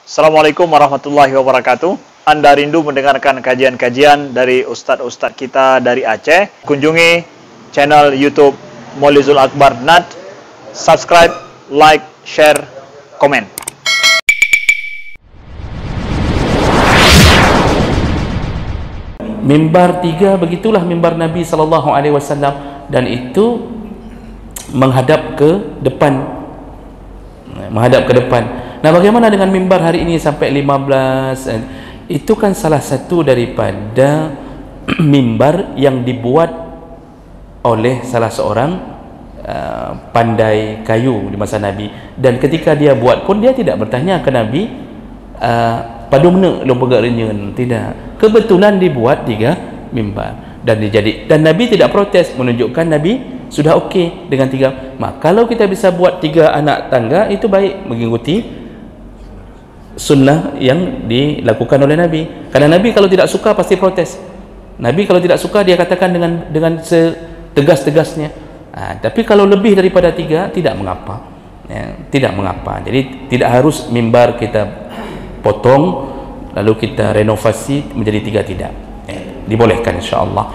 Assalamualaikum warahmatullahi wabarakatuh. Anda rindu mendengarkan kajian-kajian dari ustadz-ustadz kita dari Aceh? Kunjungi channel YouTube Maulizul Akbar NAD. Subscribe, like, share, komen. Mimbar 3, begitulah mimbar Nabi SAW, dan itu menghadap ke depan. Nah, bagaimana dengan mimbar hari ini sampai 15? Itu kan salah satu daripada mimbar yang dibuat oleh salah seorang pandai kayu di masa Nabi, dan ketika dia buat pun dia tidak bertanya ke Nabi pada mana lu pegak renyen, tidak, kebetulan dibuat 3 mimbar dan Nabi tidak protes, menunjukkan Nabi sudah okey dengan 3. Maka kalau kita bisa buat 3 anak tangga, itu baik, mengikuti sunnah yang dilakukan oleh Nabi. Karena Nabi kalau tidak suka pasti protes. Nabi kalau tidak suka dia katakan dengan setegas-tegasnya. Tapi kalau lebih daripada 3 tidak mengapa, ya, tidak mengapa. Jadi tidak harus mimbar kita potong lalu kita renovasi menjadi 3, tidak, ya, dibolehkan insya Allah.